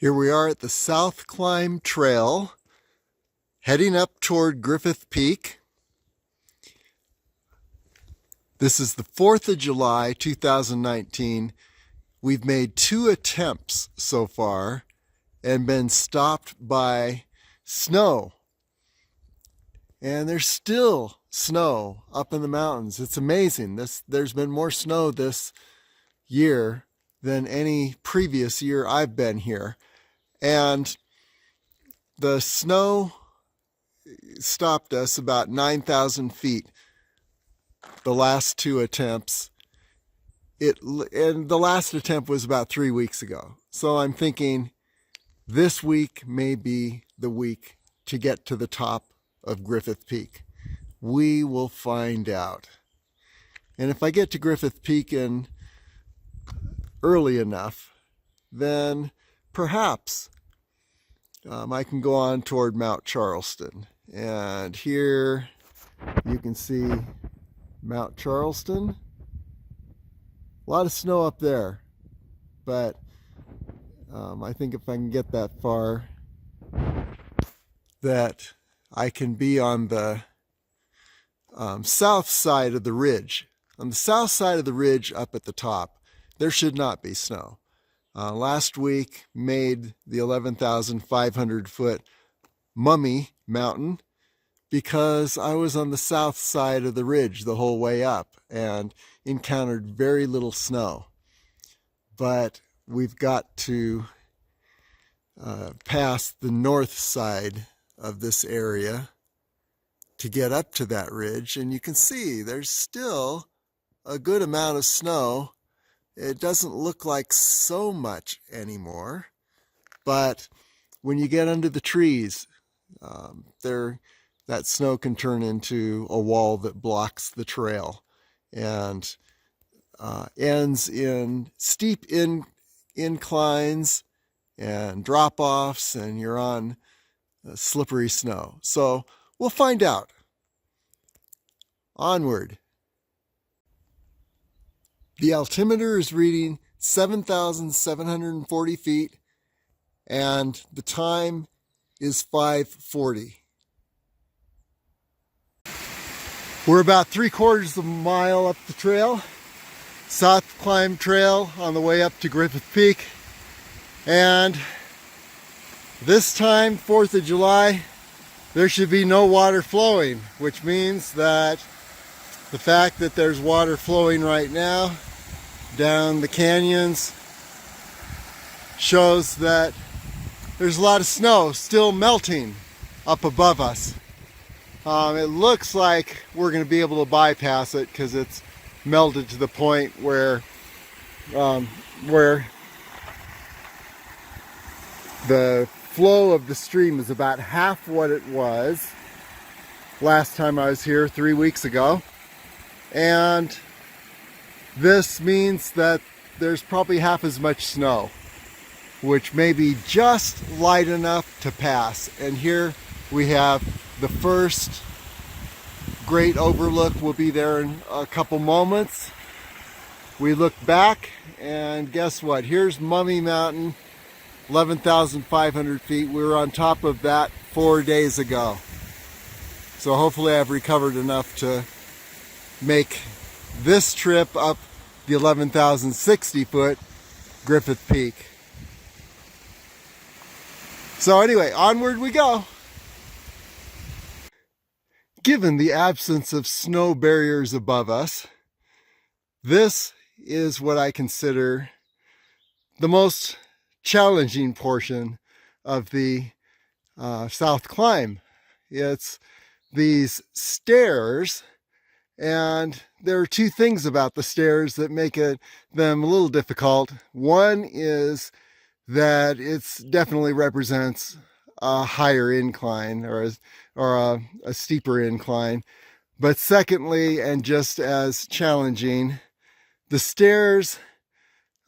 Here we are at the South Climb Trail, heading up toward Griffith Peak. This is the 4th of July, 2019. We've made 2 attempts so far and been stopped by snow. And there's still snow up in the mountains. It's amazing. There's been more snow this year than any previous year I've been here. And the snow stopped us about 9,000 feet the last 2 attempts. And the last attempt was about 3 weeks ago. So I'm thinking this week may be the week to get to the top of Griffith Peak. We will find out. And if I get to Griffith Peak in early enough, then perhaps I can go on toward Mount Charleston. And here you can see Mount Charleston. A lot of snow up there, but I think if I can get that far, that I can be on the south side of the ridge. On the south side of the ridge up at the top, there should not be snow. Last week made the 11,500 foot Mummy Mountain because I was on the south side of the ridge the whole way up and encountered very little snow. But we've got to pass the north side of this area to get up to that ridge, and you can see there's still a good amount of snow. It doesn't look like so much anymore, but when you get under the trees, that snow can turn into a wall that blocks the trail and ends in steep inclines and drop-offs, and you're on slippery snow. So we'll find out. Onward. The altimeter is reading 7,740 feet, and the time is 5:40. We're about 3/4 of a mile up the trail, South Climb Trail, on the way up to Griffith Peak. And this time, 4th of July, there should be no water flowing, which means that the fact that there's water flowing right now down the canyons shows that there's a lot of snow still melting up above us. It looks like we're going to be able to bypass it because it's melted to the point where the flow of the stream is about half what it was last time I was here 3 weeks ago. And this means that there's probably half as much snow, which may be just light enough to pass. And here we have the first great overlook. We'll be there in a couple moments. We look back and guess what? Here's Mummy Mountain, 11,500 feet. We were on top of that 4 days ago. So hopefully I've recovered enough to make this trip up the 11,060 foot Griffith Peak. So anyway, onward we go. Given the absence of snow barriers above us, this is what I consider the most challenging portion of the South Climb. It's these stairs, and there are 2 things about the stairs that make them a little difficult. One is that it definitely represents a higher incline or a steeper incline. But secondly, and just as challenging, the stairs,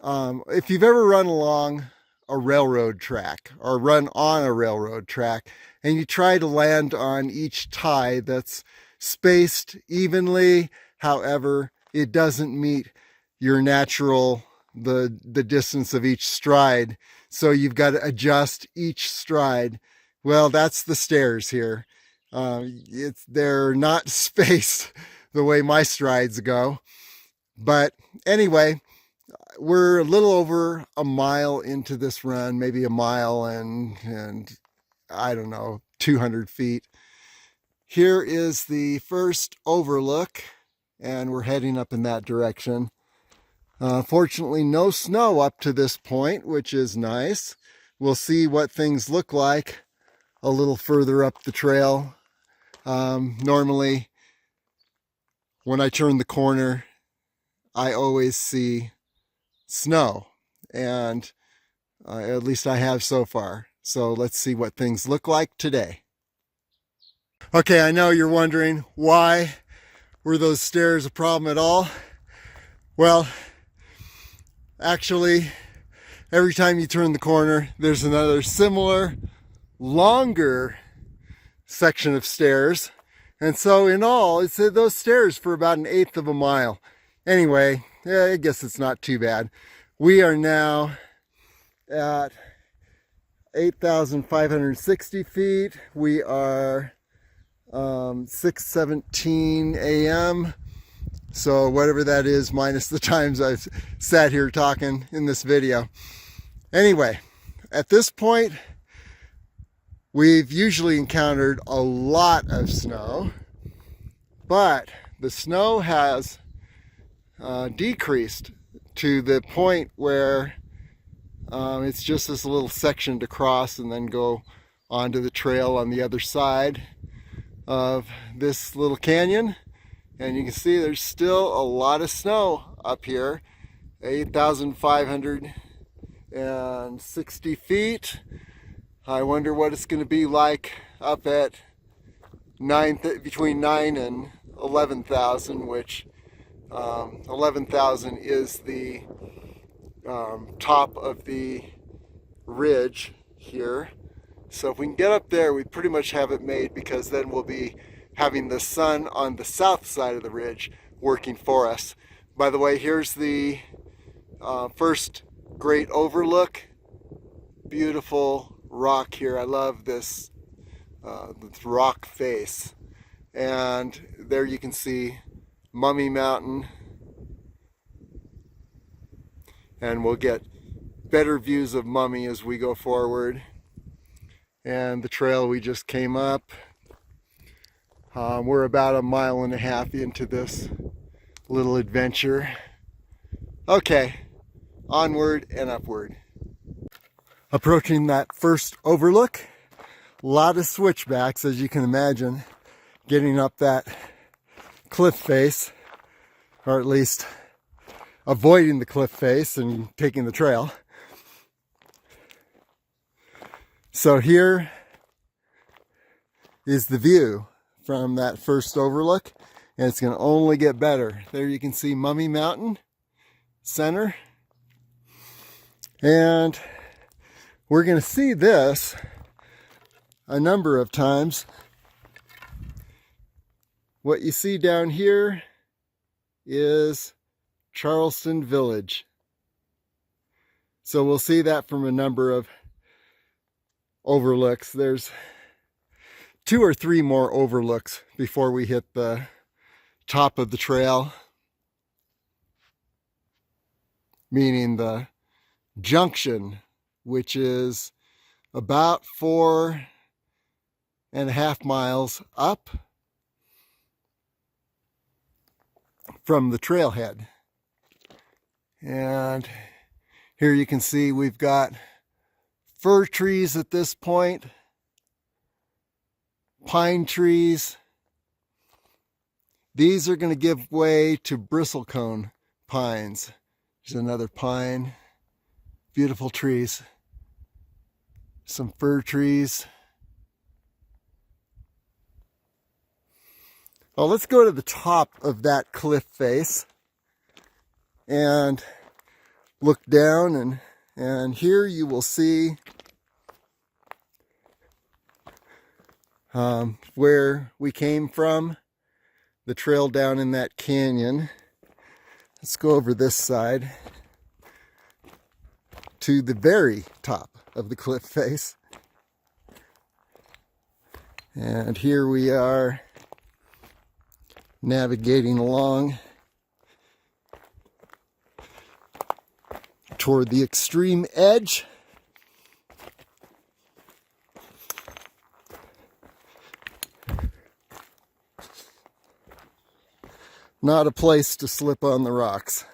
if you've ever run along a railroad track or run on a railroad track and you try to land on each tie that's spaced evenly, however, it doesn't meet your natural, the distance of each stride. So you've got to adjust each stride. Well, that's the stairs here. They're not spaced the way my strides go. But anyway, we're a little over a mile into this run, maybe a mile and I don't know, 200 feet. Here is the first overlook, and we're heading up in that direction. Fortunately, no snow up to this point, which is nice. We'll see what things look like a little further up the trail. Normally, when I turn the corner, I always see snow, and at least I have so far. So let's see what things look like today. Okay, I know you're wondering, why were those stairs a problem at all? Well, actually, every time you turn the corner, there's another similar, longer section of stairs. And so in all, it's those stairs for about 1/8 of a mile. Anyway, I guess it's not too bad. We are now at 8,560 feet. We are 6:17 a.m. So whatever that is, minus the times I've sat here talking in this video. Anyway, at this point, we've usually encountered a lot of snow, but the snow has decreased to the point where it's just this little section to cross and then go onto the trail on the other side of this little canyon. And you can see there's still a lot of snow up here. 8,560 feet. I wonder what it's going to be like up at between 9 and 11,000, which 11,000 is the top of the ridge here. So if we can get up there, we pretty much have it made, because then we'll be having the sun on the south side of the ridge working for us. By the way, here's the first great overlook. Beautiful rock here. I love this rock face. And there you can see Mummy Mountain. And we'll get better views of Mummy as we go forward. And the trail we just came up. We're about 1.5 miles into this little adventure. Okay, onward and upward. Approaching that first overlook, a lot of switchbacks, as you can imagine, getting up that cliff face, or at least avoiding the cliff face and taking the trail. So here is the view from that first overlook, and it's going to only get better. There you can see Mummy Mountain center, and we're going to see this a number of times. What you see down here is Charleston Village. So we'll see that from a number of overlooks. There's 2 or 3 more overlooks before we hit the top of the trail, meaning the Junction, which is about 4.5 miles up from the trailhead. And here you can see we've got fir trees at this point, pine trees. These are going to give way to Bristlecone Pines. There's another pine. Beautiful trees. Some fir trees. Well, let's go to the top of that cliff face and look down, and here you will see where we came from, the trail down in that canyon. Let's go over this side to the very top of the cliff face. And here we are navigating along toward the extreme edge. Not a place to slip on the rocks.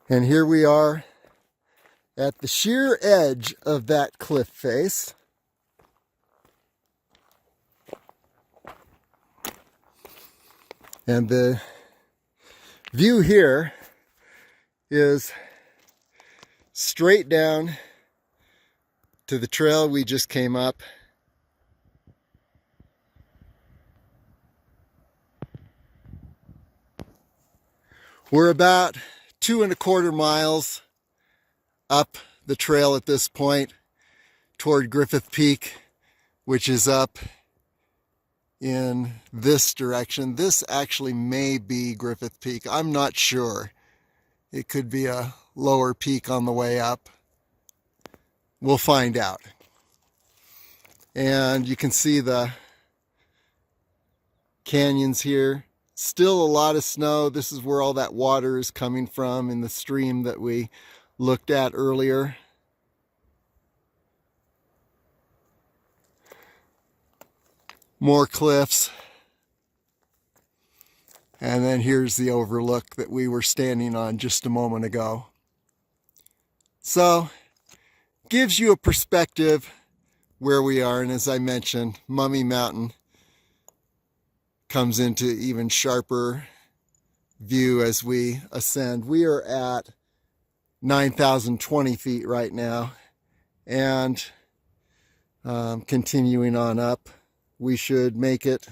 And here we are at the sheer edge of that cliff face. And the view here is straight down to the trail we just came up. We're about 2¼ miles up the trail at this point toward Griffith Peak, which is up in this direction. This actually may be Griffith Peak. I'm not sure. It could be a lower peak on the way up. We'll find out. And you can see the canyons here. Still a lot of snow. This is where all that water is coming from in the stream that we looked at earlier. More cliffs. And then here's the overlook that we were standing on just a moment ago. So, gives you a perspective where we are. And as I mentioned, Mummy Mountain comes into even sharper view as we ascend. We are at 9,020 feet right now, and continuing on up, we should make it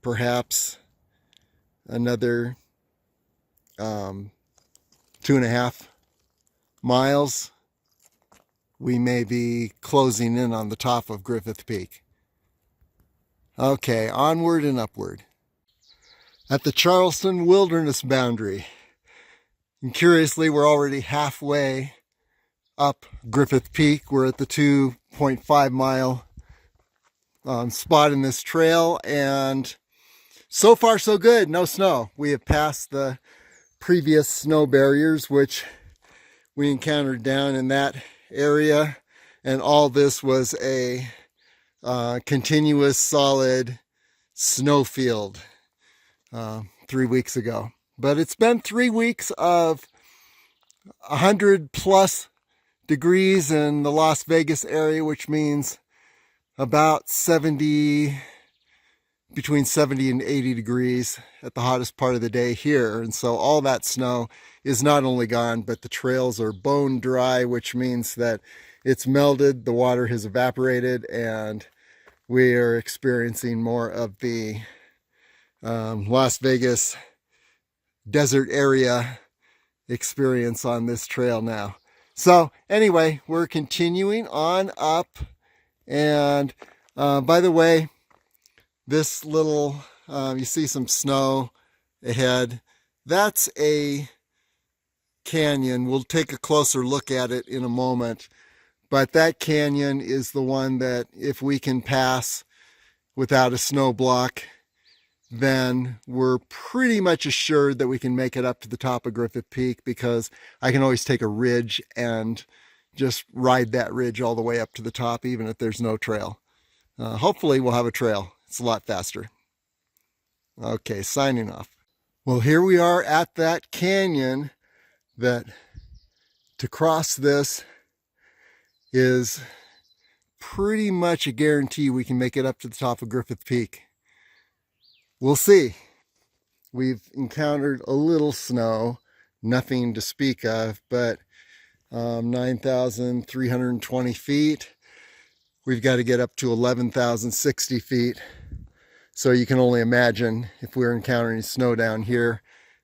perhaps another 2.5 miles. We may be closing in on the top of Griffith Peak. Okay, onward and upward. At the Charleston wilderness boundary. And curiously, we're already halfway up Griffith Peak. We're at the 2.5 mile spot in this trail, and so far so good. No snow. We have passed the previous snow barriers, which we encountered down in that area, and all this was a continuous solid snow field 3 weeks ago. But it's been 3 weeks of 100+ degrees in the Las Vegas area, which means about between 70 and 80 degrees at the hottest part of the day here. And so all that snow is not only gone, but the trails are bone dry, which means that it's melted, the water has evaporated, and we are experiencing more of the Las Vegas desert area experience on this trail now. So anyway, we're continuing on up. And by the way, this little, you see some snow ahead. That's a canyon. We'll take a closer look at it in a moment. But that canyon is the one that if we can pass without a snow block, then we're pretty much assured that we can make it up to the top of Griffith Peak, because I can always take a ridge and just ride that ridge all the way up to the top, even if there's no trail. Hopefully we'll have a trail. It's a lot faster. Okay, signing off. Well, here we are at that canyon that to cross this is pretty much a guarantee we can make it up to the top of Griffith Peak. We'll see. We've encountered a little snow, nothing to speak of, but 9,320 feet. We've got to get up to 11,060 feet. So you can only imagine if we're encountering snow down here,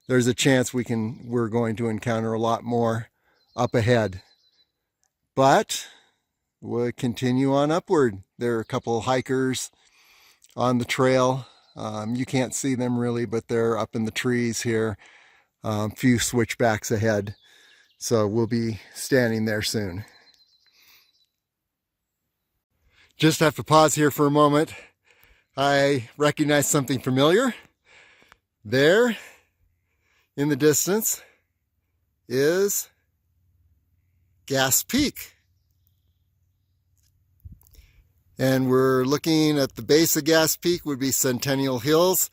there's a chance we're going to encounter a lot more up ahead. But we'll continue on upward. There are a couple hikers on the trail. You can't see them really, but they're up in the trees here. Few switchbacks ahead. So we'll be standing there soon. Just have to pause here for a moment. I recognize something familiar. There in the distance is Gas Peak. And we're looking at the base of Gas Peak would be Centennial Hills.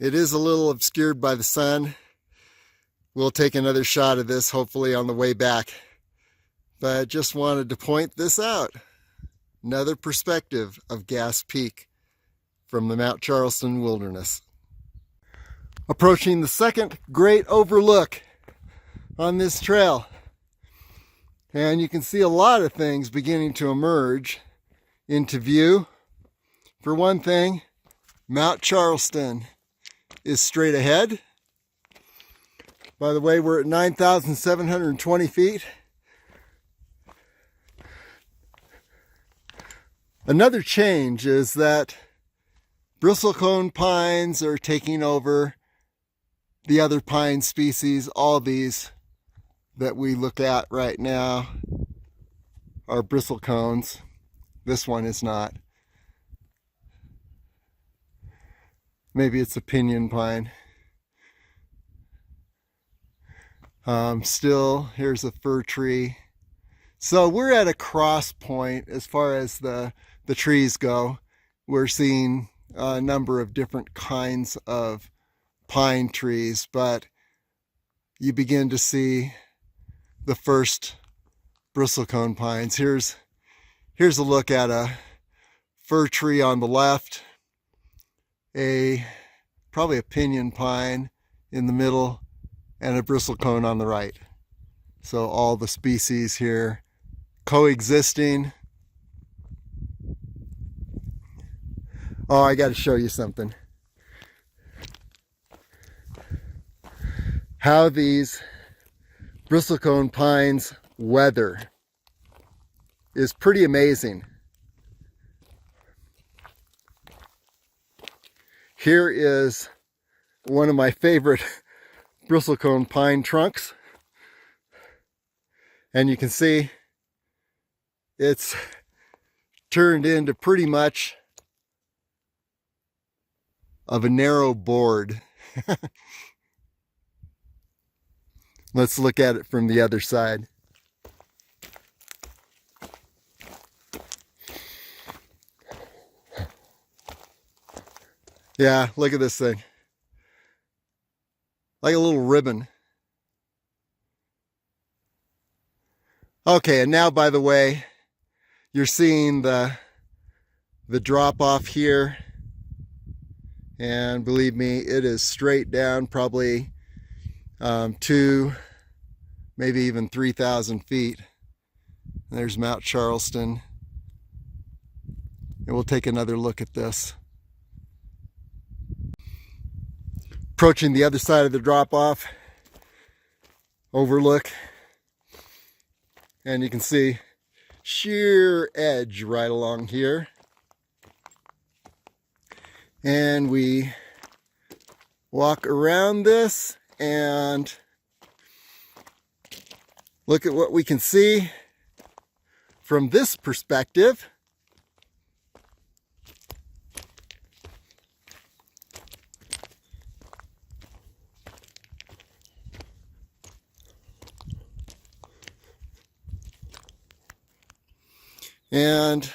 It is a little obscured by the sun. We'll take another shot of this hopefully on the way back. But I just wanted to point this out. Another perspective of Gas Peak from the Mount Charleston wilderness. Approaching the second great overlook on this trail. And you can see a lot of things beginning to emerge into view. For one thing, Mount Charleston is straight ahead. By the way, we're at 9,720 feet. Another change is that Bristlecone pines are taking over the other pine species. All these that we look at right now are bristlecones. This one is not. Maybe it's a pinyon pine. Still, here's a fir tree. So we're at a cross point as far as the trees go. We're seeing a number of different kinds of pine trees, but you begin to see the first bristlecone pines. Here's a look at a fir tree on the left, probably a pinyon pine in the middle, and a bristlecone on the right. So all the species here coexisting. Oh, I got to show you something. How these bristlecone pines weather is pretty amazing. Here is one of my favorite bristlecone pine trunks. And you can see it's turned into pretty much of a narrow board. Let's look at it from the other side. Yeah, look at this thing. Like a little ribbon. Okay, and now, by the way, you're seeing the drop off here. And believe me, it is straight down, probably 2, maybe even 3,000 feet. There's Mount Charleston. And we'll take another look at this. Approaching the other side of the drop-off overlook. And you can see sheer edge right along here. And we walk around this and look at what we can see from this perspective. And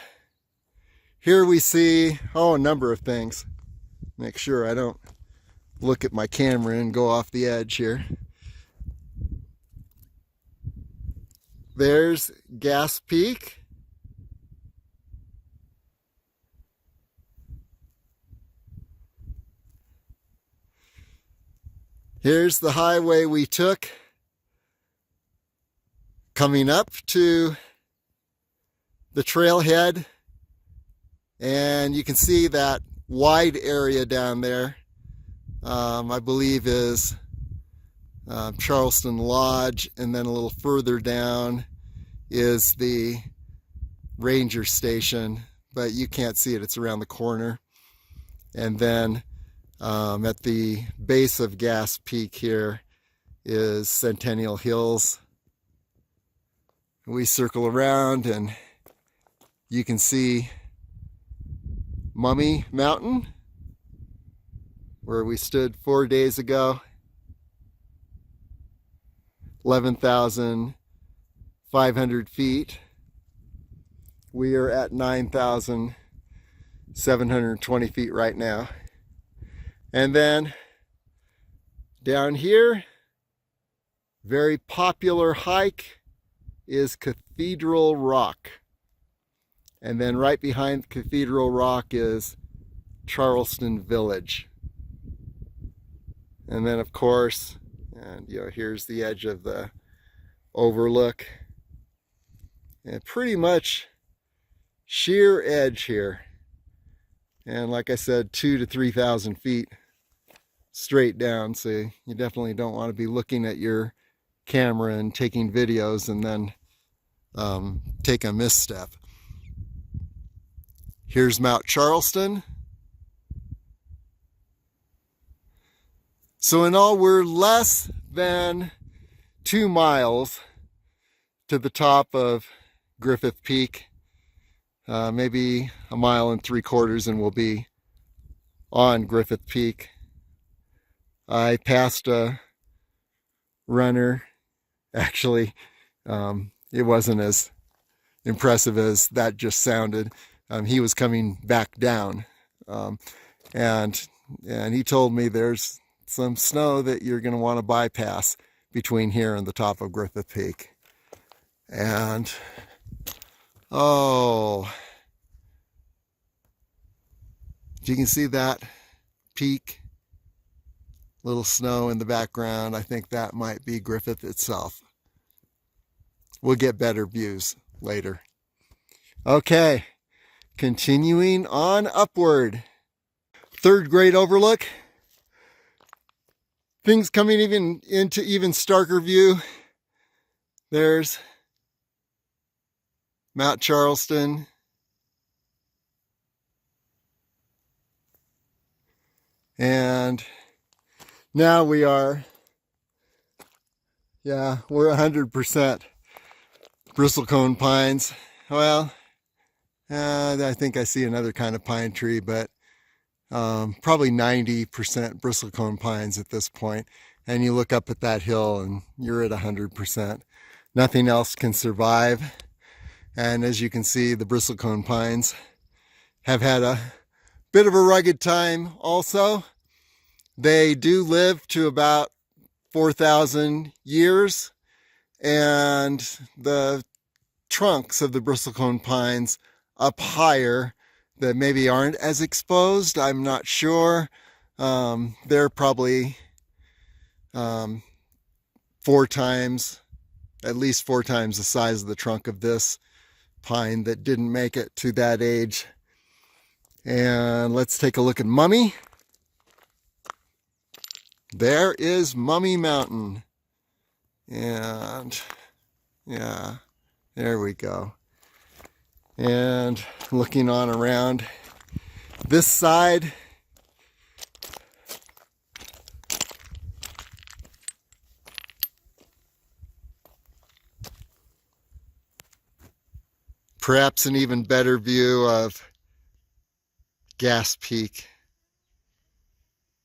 here we see, a number of things. Make sure I don't look at my camera and go off the edge here. There's Gas Peak. Here's the highway we took coming up to the trailhead, and you can see that wide area down there, I believe is Charleston Lodge, and then a little further down is the ranger station, but you can't see it, it's around the corner. And then at the base of Gas Peak here is Centennial Hills. We circle around and you can see Mummy Mountain, where we stood 4 days ago. 11,500 feet. We are at 9,720 feet right now. And then down here, very popular hike is Cathedral Rock. And then right behind Cathedral Rock is Charleston Village. And then of course, and here's the edge of the overlook. And pretty much sheer edge here. And like I said, 2,000 to 3,000 feet straight down. So you definitely don't want to be looking at your camera and taking videos and then take a misstep. Here's Mount Charleston. So in all, we're less than 2 miles to the top of Griffith Peak. Maybe 1.75 miles and we'll be on Griffith Peak. I passed a runner. Actually, it wasn't as impressive as that just sounded. He was coming back down, and he told me there's some snow that you're going to want to bypass between here and the top of Griffith Peak. And oh, you can see that peak, little snow in the background. I think that might be Griffith itself. We'll get better views later. Okay, continuing on upward. Third grade overlook. Things coming into even starker view. There's Mount Charleston. And now we are, we're 100% Bristlecone Pines. Well, I think I see another kind of pine tree, but probably 90% Bristlecone Pines at this point. And you look up at that hill and you're at 100%. Nothing else can survive. And as you can see, the Bristlecone Pines have had a bit of a rugged time also. They do live to about 4,000 years. And the trunks of the Bristlecone Pines up higher that maybe aren't as exposed, I'm not sure. They're probably at least 4 times the size of the trunk of this pine that didn't make it to that age. And let's take a look at Mummy. There is Mummy Mountain. And yeah, there we go. And looking on around this side, perhaps an even better view of Gas Peak.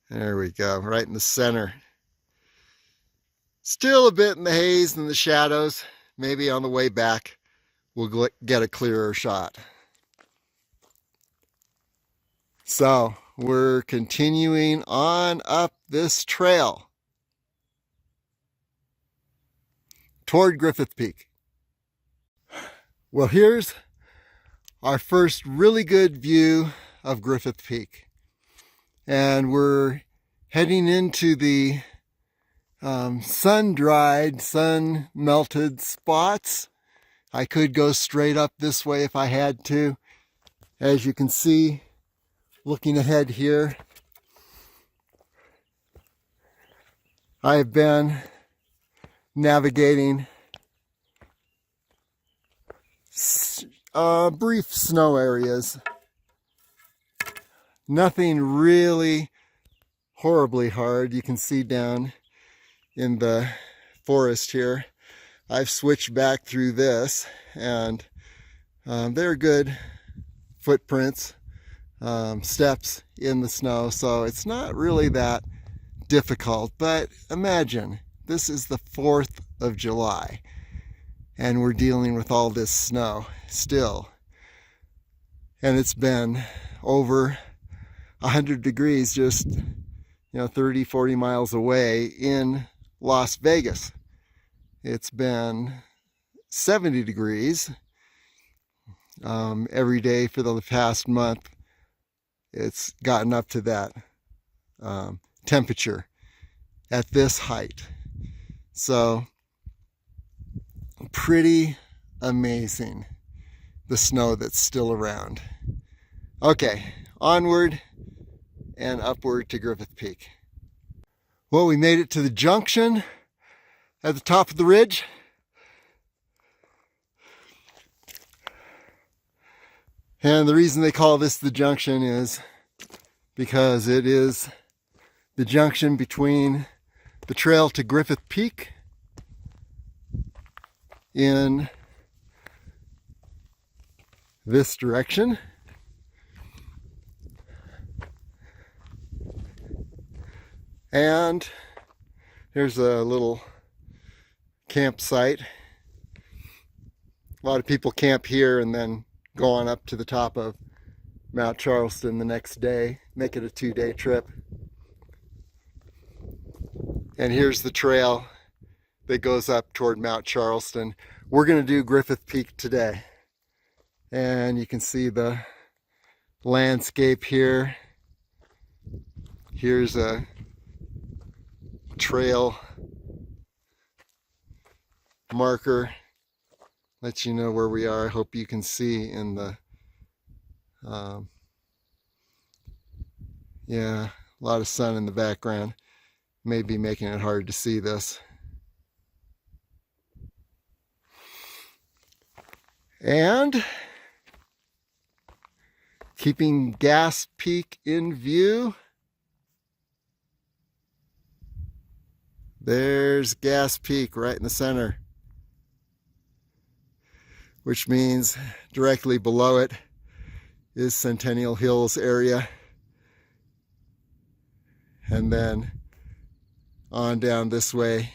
There we go, right in the center. Still a bit in the haze and the shadows. Maybe on the way back we'll get a clearer shot. So we're continuing on up this trail toward Griffith Peak. Well, here's our first really good view of Griffith Peak. And we're heading into the sun-dried, sun-melted spots. I could go straight up this way if I had to. As you can see, looking ahead here, I've been navigating brief snow areas. Nothing really horribly hard. You can see down in the forest here. I've switched back through this, and they're good footprints, steps in the snow, so it's not really that difficult. But imagine, this is the 4th of July, and we're dealing with all this snow still. And it's been over 100 degrees just 30, 40 miles away in Las Vegas. It's been 70 degrees every day for the past month. It's gotten up to that temperature at this height. So pretty amazing, the snow that's still around. Okay, onward and upward to Griffith Peak. Well, we made it to the junction at the top of the ridge. And the reason they call this the junction is because it is the junction between the trail to Griffith Peak in this direction, and here's a little campsite. A lot of people camp here and then go on up to the top of Mount Charleston the next day, make it a 2-day trip. And here's the trail that goes up toward Mount Charleston. We're going to do Griffith Peak today. And you can see the landscape here. Here's a trail marker, lets you know where we are. I hope you can see in the yeah, a lot of sun in the background, may be making it hard to see this. And keeping Gas Peak in view, there's Gas Peak right in the center, which means directly below it is Centennial Hills area. And then on down this way,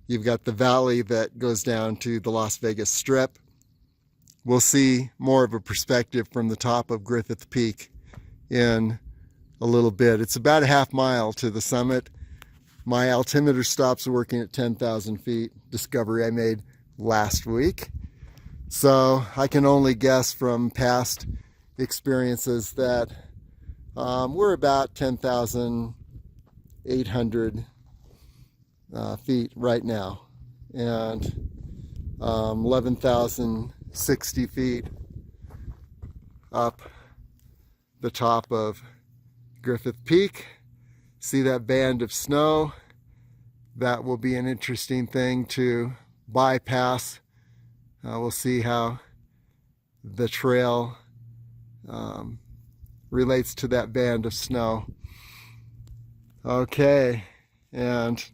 you've got the valley that goes down to the Las Vegas Strip. We'll see more of a perspective from the top of Griffith Peak in a little bit. It's about a half mile to the summit. My altimeter stops working at 10,000 feet, discovery I made last week. So I can only guess from past experiences that we're about 10,800 feet right now, and 11,060 feet up the top of Griffith Peak. See that band of snow? That will be an interesting thing to bypass. We'll see how the trail relates to that band of snow. Okay, and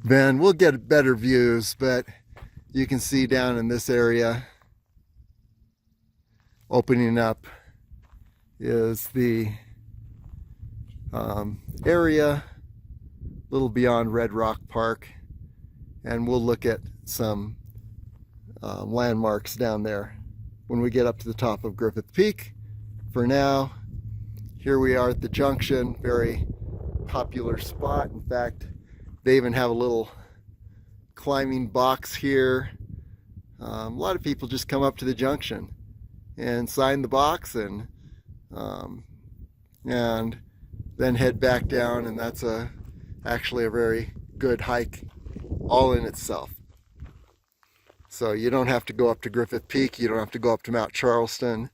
then we'll get better views, but you can see down in this area, opening up is the area a little beyond Red Rock Park, and we'll look at some landmarks down there when we get up to the top of Griffith Peak. For now, here we are at the junction, very popular spot. In fact, they even have a little climbing box here. A lot of people just come up to the junction and sign the box and then head back down, and that's actually a very good hike all in itself. So you don't have to go up to Griffith Peak, you don't have to go up to Mount Charleston,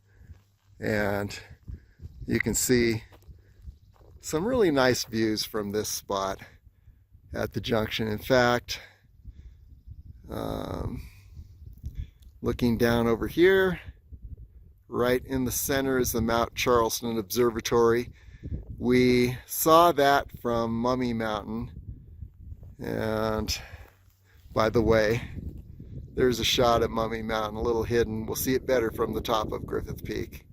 and you can see some really nice views from this spot at the junction. In fact, looking down over here, right in the center is the Mount Charleston Observatory. We saw that from Mummy Mountain, and by the way, there's a shot at Mummy Mountain, a little hidden. We'll see it better from the top of Griffith Peak.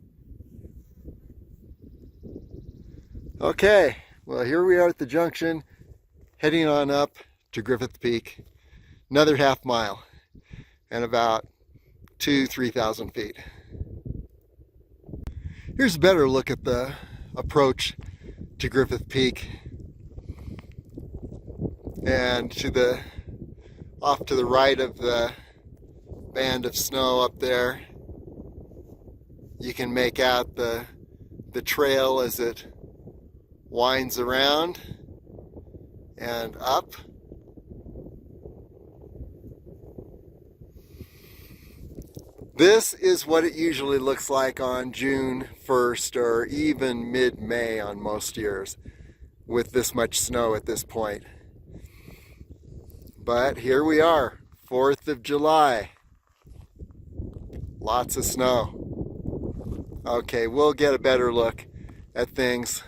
Okay, well, here we are at the junction, heading on up to Griffith Peak. Another half mile and about 3,000 feet. Here's a better look at the approach to Griffith Peak. And off to the right of the band of snow up there, you can make out the trail as it winds around and up. This is what it usually looks like on June 1st or even mid-May on most years with this much snow at this point. But here we are, 4th of July. Lots of snow. Okay, we'll get a better look at things.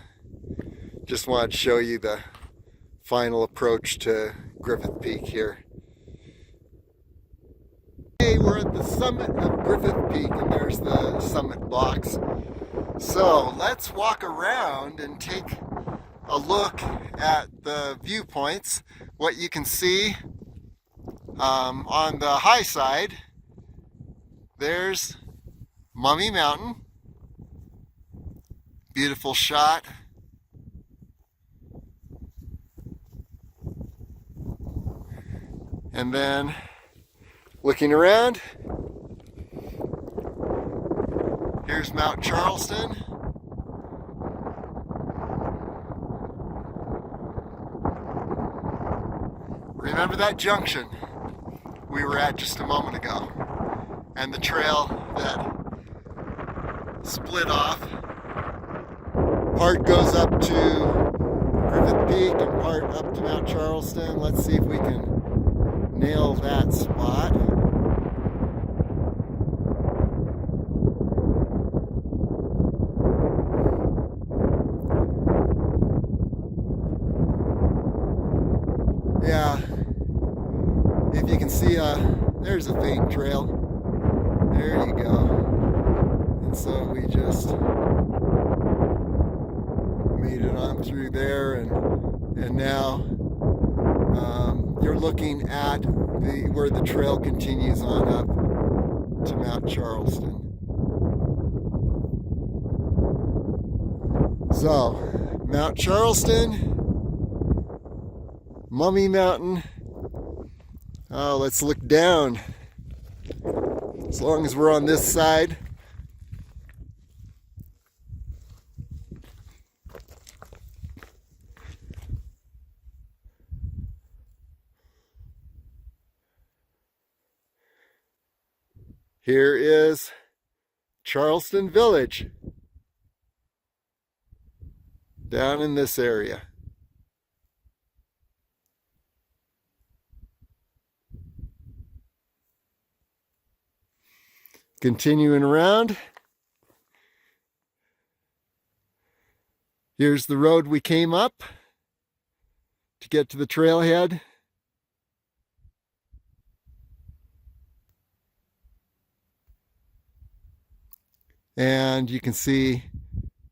Just wanted to show you the final approach to Griffith Peak here. Okay, we're at the summit of Griffith Peak, and there's the summit box. So let's walk around and take a look at the viewpoints. What you can see on the high side, there's Mummy Mountain. Beautiful shot. And then looking around, here's Mount Charleston. Remember that junction we were at just a moment ago, and the trail that split off. Part goes up to Griffith Peak and part up to Mount Charleston. Let's see if we can nail that spot. Yeah, if you can see, there's a faint trail. There you go. And so we just made it on through there, and now you're looking at where the trail continues on up to Mount Charleston. So, Mount Charleston, Mummy Mountain. Oh, let's look down. As long as we're on this side. Here is Charleston Village, down in this area. Continuing around, here's the road we came up to get to the trailhead. And you can see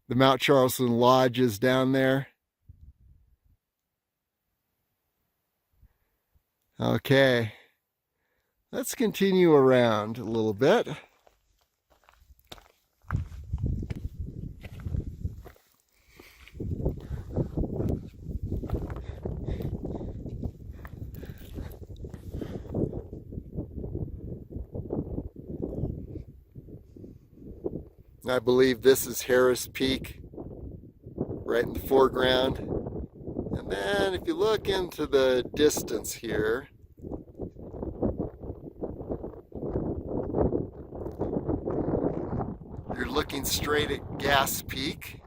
the Mount Charleston Lodge is down there. Okay, let's continue around a little bit. I believe this is Harris Peak, right in the foreground. And then if you look into the distance here, you're looking straight at Gas Peak.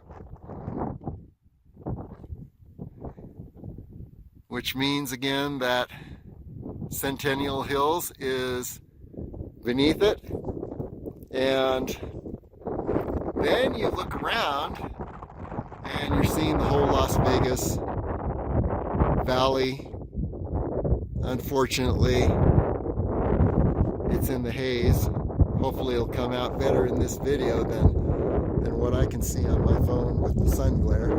which means again that Centennial Hills is beneath it. And then you look around and you're seeing the whole Las Vegas Valley. Unfortunately, it's in the haze. Hopefully it'll come out better in this video than what I can see on my phone with the sun glare.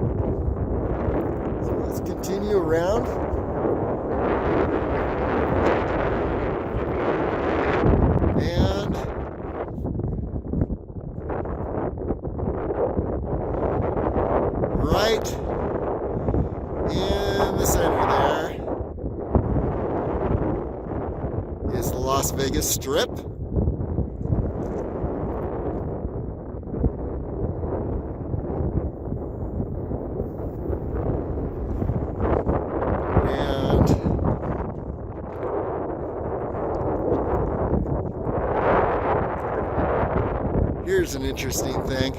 So let's continue around. And right in the center there is the Las Vegas Strip. And here's an interesting thing.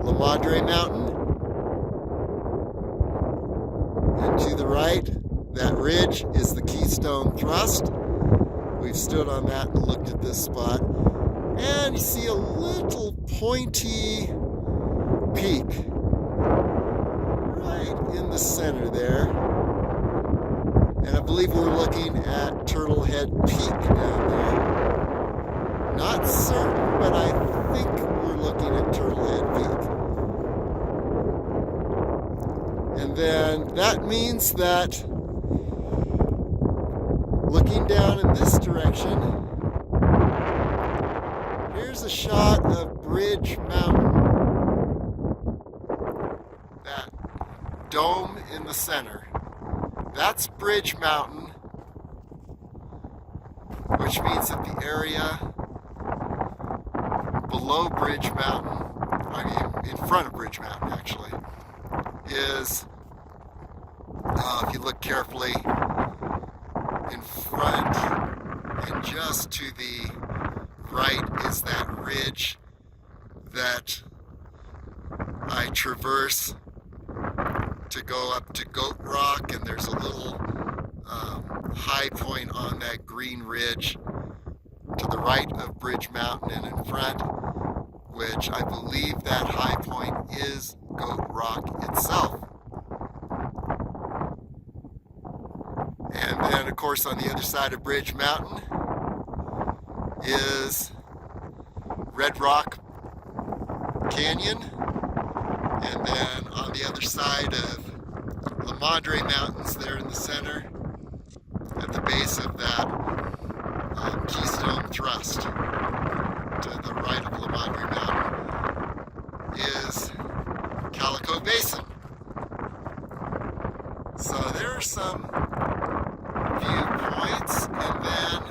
La Madre Mountain, and to the right, that ridge is the Keystone Thrust. We've stood on that and looked at this spot, and you see a little pointy peak right in the center there, and I believe we're looking at Turtle Head Peak down there. Not certain, but I think we're looking at Turtle Head Peak. And then that means that looking down in this direction, here's a shot of Bridge Mountain. That dome in the center. That's Bridge Mountain, which means that the area below Bridge Mountain, I mean in front of Bridge Mountain actually, is, if you look carefully, in front and just to the right is that ridge that I traverse to go up to Goat Rock, and there's a little high point on that green ridge to the right of Bridge Mountain and in front, which I believe that high point is Goat Rock itself. And then, of course, on the other side of Bridge Mountain is Red Rock Canyon. And then on the other side of La Madre Mountains, there in the center, at the base of that Keystone Thrust, to the right of La Madre Mountain, is Calico Basin. So there are some viewpoints, and then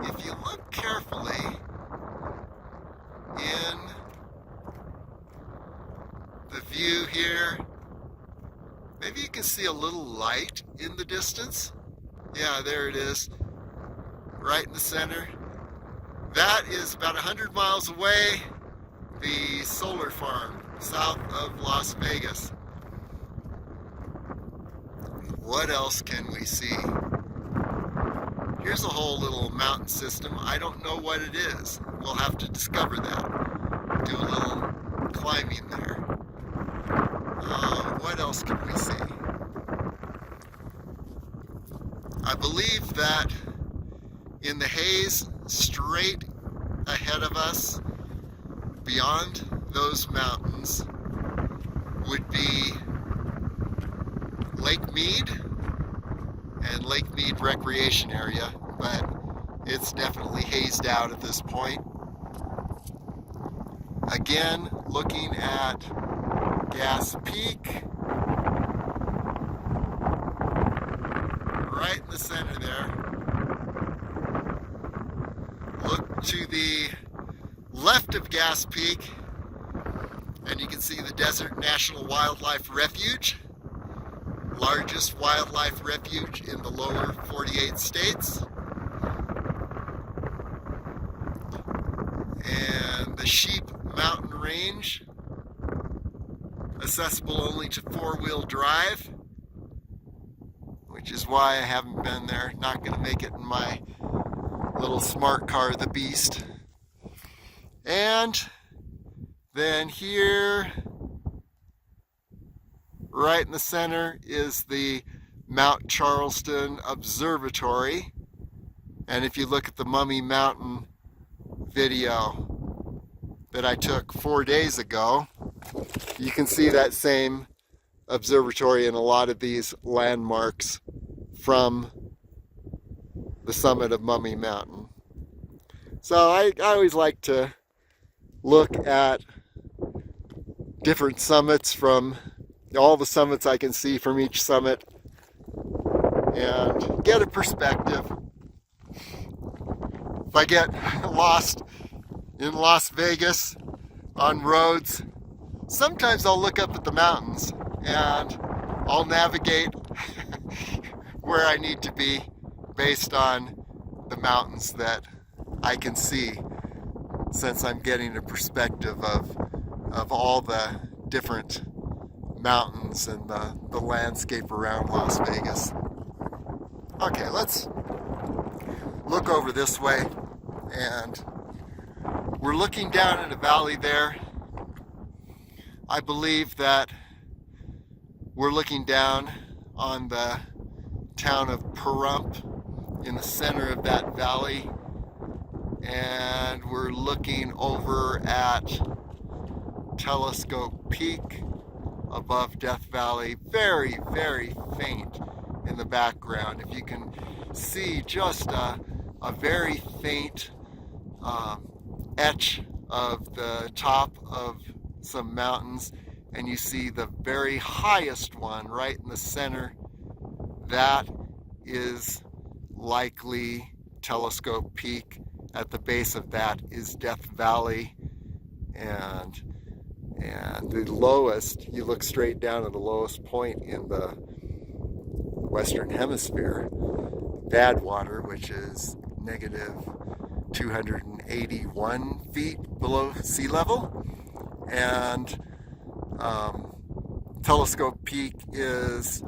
if you look carefully in the view here, maybe you can see a little light in the distance. Yeah, there it is, right in the center. That is about 100 miles away, the solar farm south of Las Vegas. What else can we see? Here's a whole little mountain system. I don't know what it is. We'll have to discover that. Do a little climbing there. What else can we see? I believe that in the haze straight ahead of us, beyond those mountains, would be Lake Mead and Lake Mead Recreation Area, but it's definitely hazed out at this point. Again, looking at Gas Peak, right in the center there. Look to the left of Gas Peak, and you can see the Desert National Wildlife Refuge, largest wildlife refuge in the lower 48 states. And the Sheep Mountain Range, a accessible only to four-wheel drive, which is why I haven't been there. Not going to make it in my little smart car, the Beast. And then here, right in the center, is the Mount Charleston Observatory. And if you look at the Mummy Mountain video that I took 4 days ago, you can see that same observatory in a lot of these landmarks from the summit of Mummy Mountain. So I always like to look at different summits from all the summits I can see from each summit and get a perspective. If I get lost in Las Vegas on roads, sometimes I'll look up at the mountains and I'll navigate where I need to be based on the mountains that I can see, since I'm getting a perspective of all the different mountains and the landscape around Las Vegas. Okay, let's look over this way, and we're looking down in a valley there. I believe that we're looking down on the town of Pahrump in the center of that valley, and we're looking over at Telescope Peak above Death Valley, very, very faint in the background. If you can see just a very faint etch of the top of some mountains, and you see the very highest one right in the center, that is likely Telescope Peak. At the base of that is Death Valley, and the lowest, you look straight down at the lowest point in the Western Hemisphere, Badwater, which is negative 281 feet below sea level, and Telescope Peak is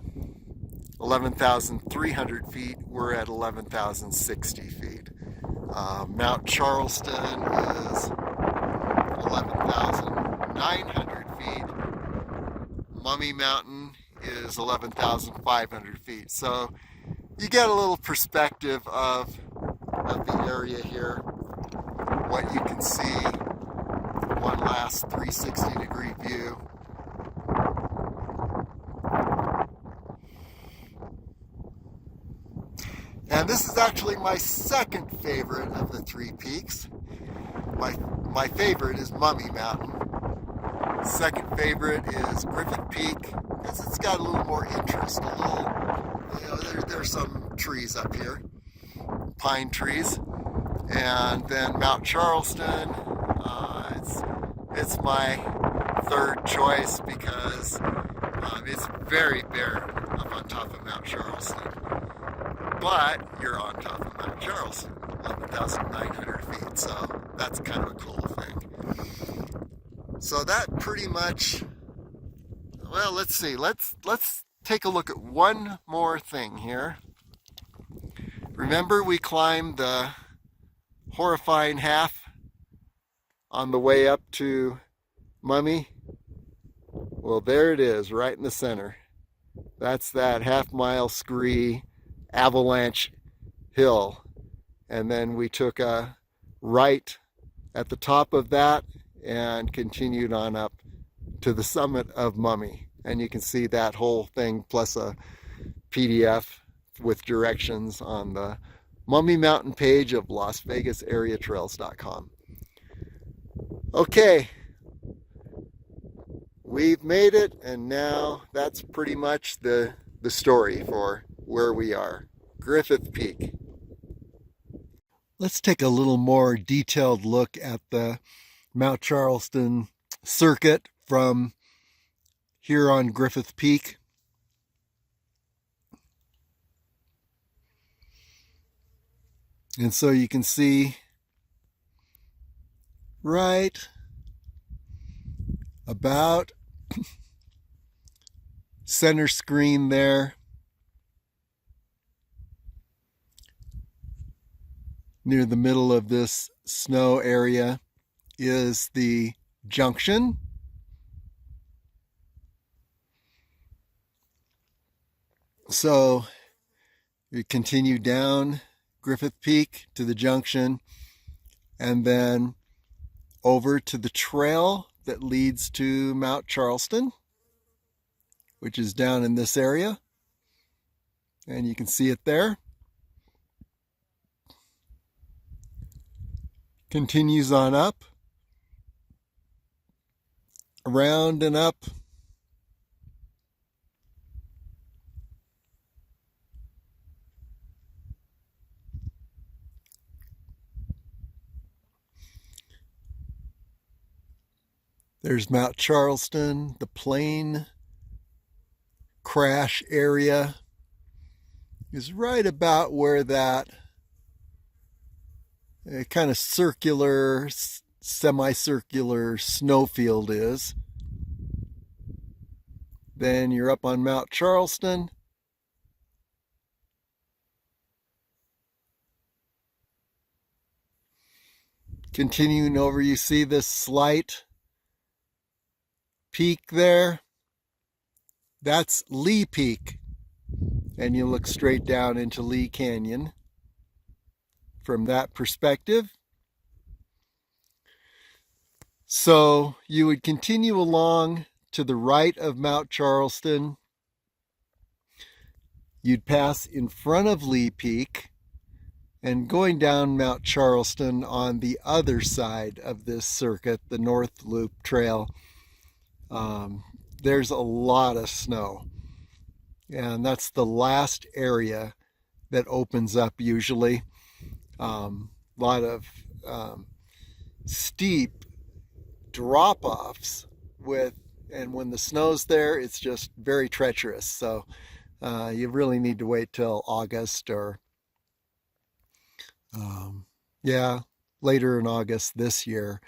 11,300 feet. We're at 11,060 feet. Mount Charleston is 11,900 feet. Mummy Mountain is 11,500 feet. So you get a little perspective of the area here, what you can see, one last 360-degree view. And this is actually my second favorite of the three peaks. My favorite is Mummy Mountain. Second favorite is Griffith Peak, because it's got a little more interest. There's some trees up here, pine trees. And then Mount Charleston, it's my third choice because it's very barren up on top of Mount Charleston. But you're on top of Mount Charleston, 11,900 feet, so that's kind of a cool thing. So that pretty much, well, let's see, let's take a look at one more thing here. Remember we climbed the horrifying half on the way up to Mummy? Well, there it is, right in the center. That's that half-mile scree avalanche hill, and then we took a right at the top of that and continued on up to the summit of Mummy, and you can see that whole thing plus a PDF with directions on the Mummy Mountain page of LasVegasAreaTrails.com. Okay, we've made it, and now that's pretty much the story for where we are, Griffith Peak. Let's take a little more detailed look at the Mount Charleston Circuit from here on Griffith Peak. And so you can see right about center screen there. Near the middle of this snow area is the Junction. So you continue down Griffith Peak to the Junction and then over to the trail that leads to Mount Charleston, which is down in this area. And you can see it there. Continues on up, around and up. There's Mount Charleston. The plane crash area is right about where that kind of circular, semicircular snowfield is. Then you're up on Mount Charleston. Continuing over, you see this slight peak there. That's Lee Peak. And you look straight down into Lee Canyon from that perspective. So you would continue along to the right of Mount Charleston. You'd pass in front of Lee Peak and going down Mount Charleston on the other side of this circuit, the North Loop Trail, there's a lot of snow. And that's the last area that opens up usually. A lot of steep drop-offs and when the snow's there, it's just very treacherous. So you really need to wait till August or later in August this year.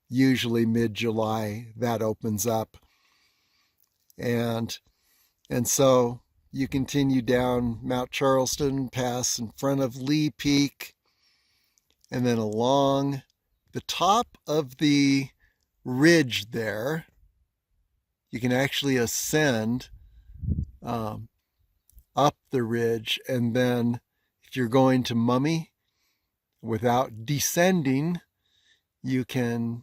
Usually mid-July that opens up. And so you continue down Mount Charleston, pass in front of Lee Peak, and then along the top of the ridge there, you can actually ascend up the ridge. And then if you're going to Mummy without descending, you can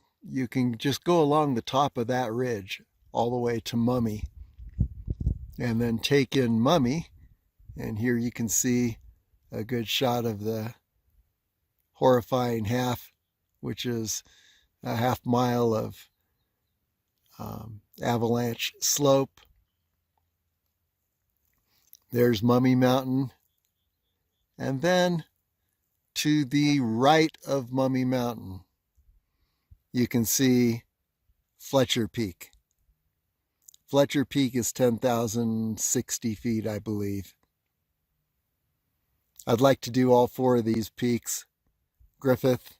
just go along the top of that ridge all the way to Mummy. And then take in Mummy, and here you can see a good shot of the horrifying half, which is a half mile of avalanche slope. There's Mummy Mountain, and then to the right of Mummy Mountain, you can see Fletcher Peak. Fletcher Peak is 10,060 feet, I believe. I'd like to do all four of these peaks: Griffith,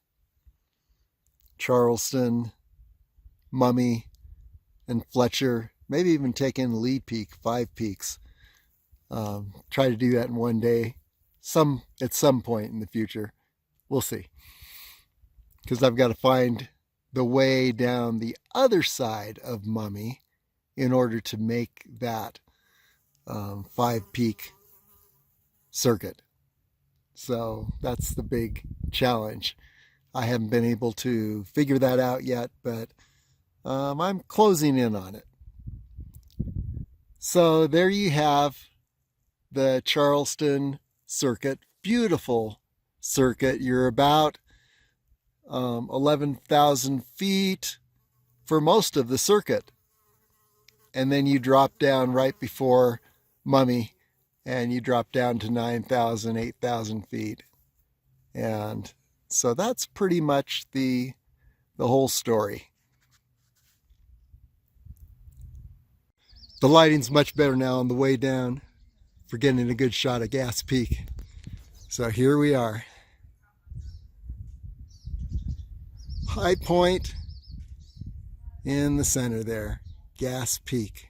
Charleston, Mummy, and Fletcher. Maybe even take in Lee Peak, 5 peaks. Try to do that in one day, at some point in the future. We'll see. Because I've got to find the way down the other side of Mummy in order to make that 5-peak circuit. So that's the big challenge. I haven't been able to figure that out yet, but I'm closing in on it. So there you have the Charleston Circuit. Beautiful circuit. You're about 11,000 feet for most of the circuit. And then you drop down right before Mummy, and you drop down to 9,000, 8,000 feet. And so that's pretty much the whole story. The lighting's much better now on the way down for getting a good shot of Gas Peak. So here we are. High point in the center there, Gas Peak.